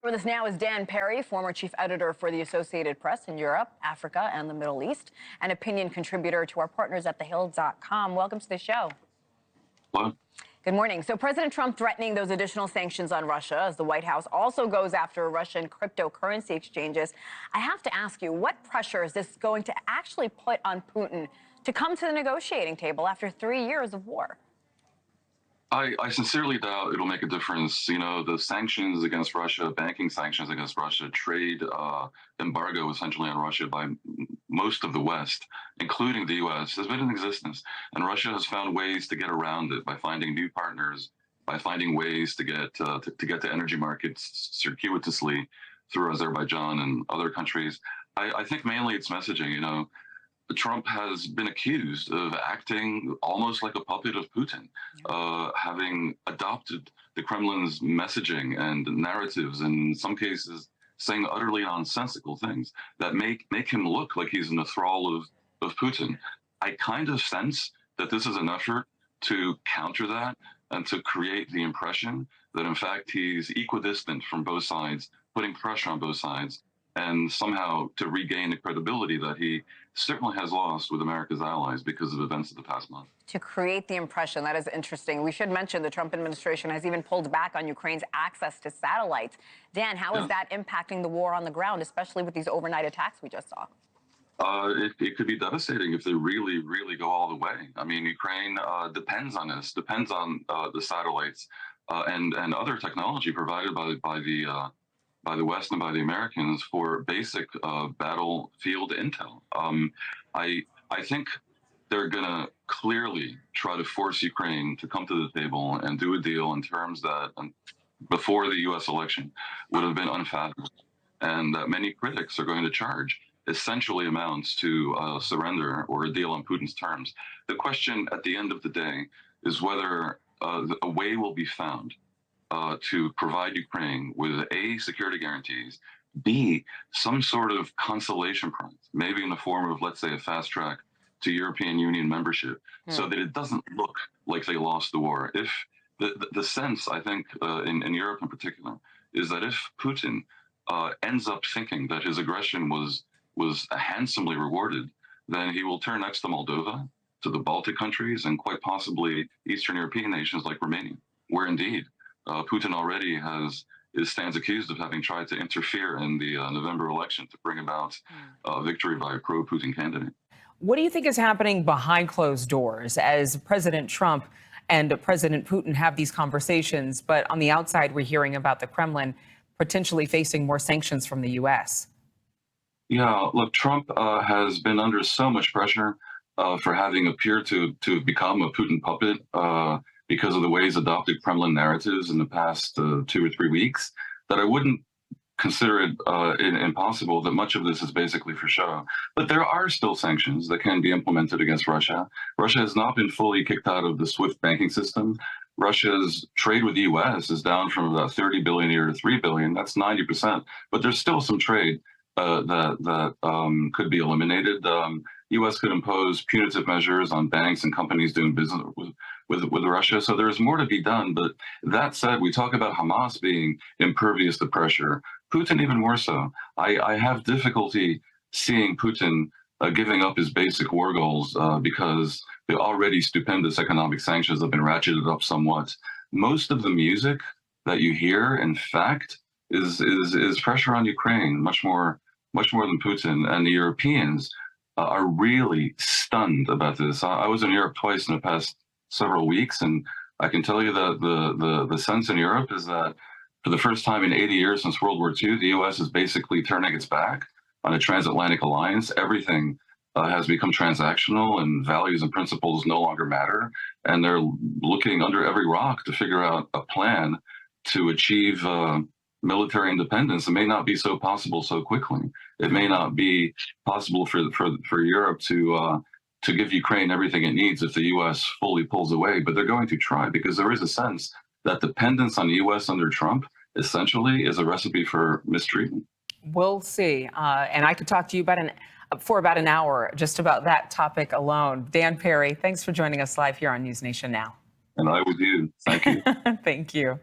With us now is Dan Perry, former chief editor for the Associated Press in Europe, Africa, and the Middle East, and opinion contributor to our partners at thehill.com. Welcome to the show. Hello. Good morning. So President Trump threatening those additional sanctions on Russia as the White House also goes after Russian cryptocurrency exchanges. I have to ask you, what pressure is this going to actually put on Putin to come to the negotiating table after 3 years of war? I sincerely doubt it'll make a difference. You know, the sanctions against Russia, banking sanctions against Russia, trade embargo essentially on Russia by most of the West, including the U.S., has been in existence. And Russia has found ways to get around it by finding new partners, by finding ways to get to energy markets circuitously through Azerbaijan and other countries. I think mainly it's messaging. You know, Trump has been accused of acting almost like a puppet of Putin, having adopted the Kremlin's messaging and narratives, and in some cases saying utterly nonsensical things that make him look like he's in the thrall of Putin. I kind of sense that this is an effort to counter that and to create the impression that, in fact, he's equidistant from both sides, putting pressure on both sides, and somehow to regain the credibility that he certainly has lost with America's allies because of events of the past month. To create the impression, that is interesting. We should mention the Trump administration has even pulled back on Ukraine's access to satellites. Dan, how is that impacting the war on the ground, especially with these overnight attacks we just saw? It could be devastating if they really, really go all the way. I mean, Ukraine depends on this, depends on the satellites and other technology provided by the West and by the Americans for basic battlefield intel. I think they're going to clearly try to force Ukraine to come to the table and do a deal in terms that before the U.S. election would have been unfathomable, and that many critics are going to charge essentially amounts to surrender or a deal on Putin's terms. The question at the end of the day is whether a way will be found to provide Ukraine with A, security guarantees, B, some sort of consolation prize, maybe in the form of, let's say, a fast track to European Union membership, so that it doesn't look like they lost the war. If the sense, I think, in Europe in particular, is that if Putin ends up thinking that his aggression was handsomely rewarded, then he will turn next to Moldova, to the Baltic countries, and quite possibly Eastern European nations like Romania, where indeed Putin already stands accused of having tried to interfere in the November election to bring about victory by a pro-Putin candidate. What do you think is happening behind closed doors as President Trump and President Putin have these conversations, but on the outside we're hearing about the Kremlin potentially facing more sanctions from the U.S.? Yeah, look, Trump has been under so much pressure for having appeared to become a Putin puppet because of the way he's adopted Kremlin narratives in the past 2 or 3 weeks, that I wouldn't consider it impossible that much of this is basically for show. But there are still sanctions that can be implemented against Russia. Russia has not been fully kicked out of the SWIFT banking system. Russia's trade with the U.S. is down from about 30 billion a year to 3 billion. That's 90%. But there's still some trade that could be eliminated. U.S. could impose punitive measures on banks and companies doing business with Russia. So there's more to be done. But that said, we talk about Hamas being impervious to pressure. Putin even more so. I have difficulty seeing Putin giving up his basic war goals because the already stupendous economic sanctions have been ratcheted up somewhat. Most of the music that you hear, in fact, is pressure on Ukraine, much more than Putin. And the Europeans are really stunned about this. I was in Europe twice in the past several weeks, and I can tell you that the sense in Europe is that for the first time in 80 years since World War II, the U.S. is basically turning its back on a transatlantic alliance. Everything has become transactional, and values and principles no longer matter. And they're looking under every rock to figure out a plan to achieve military independence. It may not be so possible so quickly. It may not be possible for Europe to give Ukraine everything it needs if the U.S. fully pulls away, but they're going to try, because there is a sense that dependence on the U.S. under Trump essentially is a recipe for mistreatment. We'll see. And I could talk to you for about an hour just about that topic alone. Dan Perry, thanks for joining us live here on NewsNation Now. And I with you. Thank you. Thank you.